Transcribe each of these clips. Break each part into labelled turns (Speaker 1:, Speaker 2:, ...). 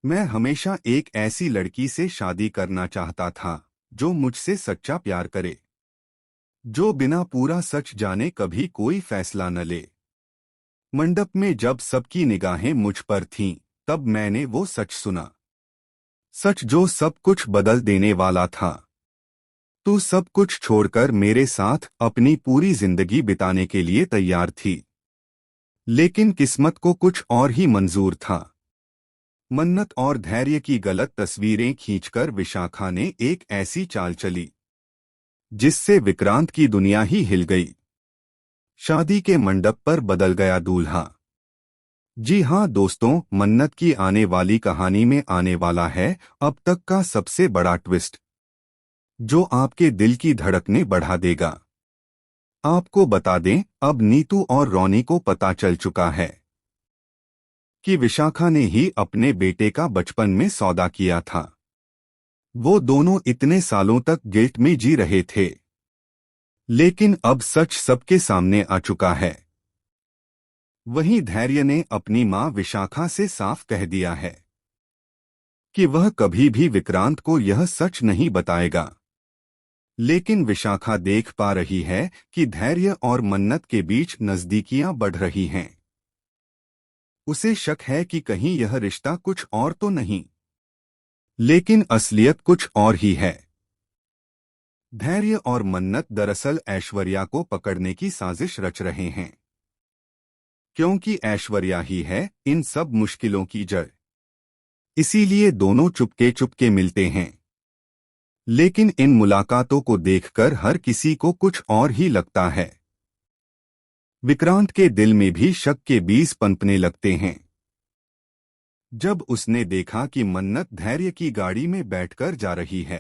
Speaker 1: मैं हमेशा एक ऐसी लड़की से शादी करना चाहता था जो मुझसे सच्चा प्यार करे, जो बिना पूरा सच जाने कभी कोई फैसला न ले। मंडप में जब सबकी निगाहें मुझ पर थीं, तब मैंने वो सच सुना। सच जो सब कुछ बदल देने वाला था। तू सब कुछ छोड़कर मेरे साथ अपनी पूरी जिंदगी बिताने के लिए तैयार थी। लेकिन किस्मत को कुछ और ही मंजूर था। मन्नत और धैर्य की गलत तस्वीरें खींचकर विशाखा ने एक ऐसी चाल चली जिससे विक्रांत की दुनिया ही हिल गई। शादी के मंडप पर बदल गया दूल्हा। जी हां दोस्तों, मन्नत की आने वाली कहानी में आने वाला है अब तक का सबसे बड़ा ट्विस्ट, जो आपके दिल की धड़कनें बढ़ा देगा। आपको बता दें, अब नीतू और रॉनी को पता चल चुका है कि विशाखा ने ही अपने बेटे का बचपन में सौदा किया था। वो दोनों इतने सालों तक गिल्ट में जी रहे थे, लेकिन अब सच सबके सामने आ चुका है। वहीं धैर्य ने अपनी मां विशाखा से साफ कह दिया है कि वह कभी भी विक्रांत को यह सच नहीं बताएगा। लेकिन विशाखा देख पा रही है कि धैर्य और मन्नत के बीच नजदीकियां बढ़ रही हैं। उसे शक है कि कहीं यह रिश्ता कुछ और तो नहीं, लेकिन असलियत कुछ और ही है। धैर्य और मन्नत दरअसल ऐश्वर्या को पकड़ने की साजिश रच रहे हैं, क्योंकि ऐश्वर्या ही है इन सब मुश्किलों की जड़। इसीलिए दोनों चुपके चुपके मिलते हैं। लेकिन इन मुलाकातों को देखकर हर किसी को कुछ और ही लगता है। विक्रांत के दिल में भी शक के बीज पनपने लगते हैं। जब उसने देखा कि मन्नत धैर्य की गाड़ी में बैठकर जा रही है,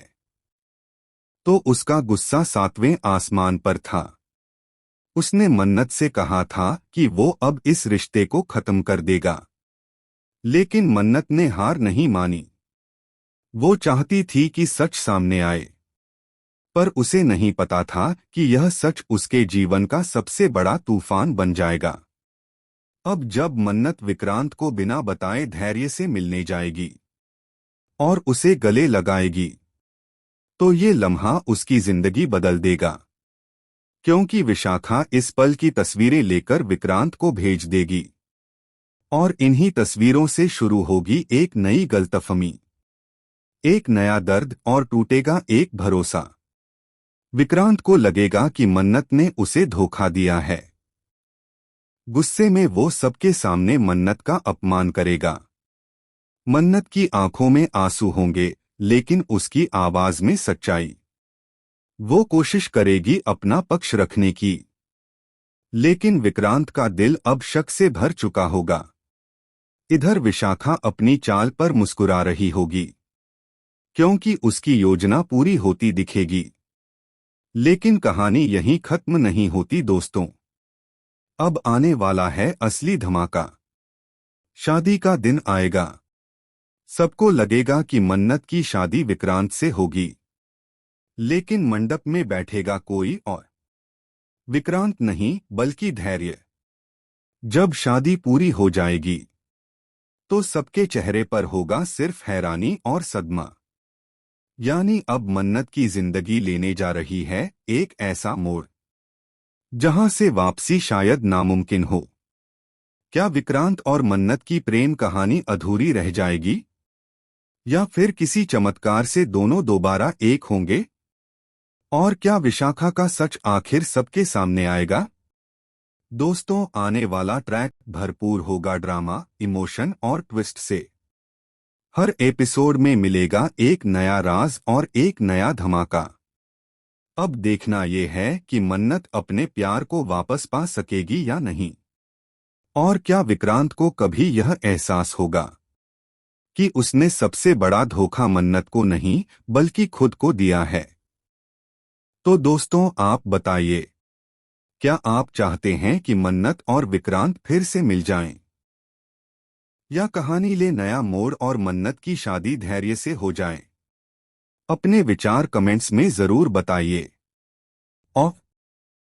Speaker 1: तो उसका गुस्सा सातवें आसमान पर था। उसने मन्नत से कहा था कि वो अब इस रिश्ते को खत्म कर देगा, लेकिन मन्नत ने हार नहीं मानी। वो चाहती थी कि सच सामने आए, पर उसे नहीं पता था कि यह सच उसके जीवन का सबसे बड़ा तूफान बन जाएगा। अब जब मन्नत विक्रांत को बिना बताए धैर्य से मिलने जाएगी और उसे गले लगाएगी, तो ये लम्हा उसकी जिंदगी बदल देगा। क्योंकि विशाखा इस पल की तस्वीरें लेकर विक्रांत को भेज देगी और इन्हीं तस्वीरों से शुरू होगी एक नई गलतफहमी, एक नया दर्द और टूटेगा एक भरोसा। विक्रांत को लगेगा कि मन्नत ने उसे धोखा दिया है। गुस्से में वो सबके सामने मन्नत का अपमान करेगा। मन्नत की आंखों में आंसू होंगे, लेकिन उसकी आवाज में सच्चाई। वो कोशिश करेगी अपना पक्ष रखने की, लेकिन विक्रांत का दिल अब शक से भर चुका होगा। इधर विशाखा अपनी चाल पर मुस्कुरा रही होगी, क्योंकि उसकी योजना पूरी होती दिखेगी। लेकिन कहानी यहीं खत्म नहीं होती दोस्तों। अब आने वाला है असली धमाका। शादी का दिन आएगा। सबको लगेगा कि मन्नत की शादी विक्रांत से होगी, लेकिन मंडप में बैठेगा कोई और। विक्रांत नहीं, बल्कि धैर्य। जब शादी पूरी हो जाएगी, तो सबके चेहरे पर होगा सिर्फ हैरानी और सदमा। यानी अब मन्नत की जिंदगी लेने जा रही है एक ऐसा मोड़ जहां से वापसी शायद नामुमकिन हो। क्या विक्रांत और मन्नत की प्रेम कहानी अधूरी रह जाएगी, या फिर किसी चमत्कार से दोनों दोबारा एक होंगे? और क्या विशाखा का सच आखिर सबके सामने आएगा? दोस्तों, आने वाला ट्रैक भरपूर होगा ड्रामा, इमोशन और ट्विस्ट से। हर एपिसोड में मिलेगा एक नया राज और एक नया धमाका। अब देखना यह है कि मन्नत अपने प्यार को वापस पा सकेगी या नहीं, और क्या विक्रांत को कभी यह एहसास होगा कि उसने सबसे बड़ा धोखा मन्नत को नहीं, बल्कि खुद को दिया है। तो दोस्तों, आप बताइए, क्या आप चाहते हैं कि मन्नत और विक्रांत फिर से मिल जाएं, या कहानी ले नया मोड़ और मन्नत की शादी धैर्य से हो जाए? अपने विचार कमेंट्स में जरूर बताइए। और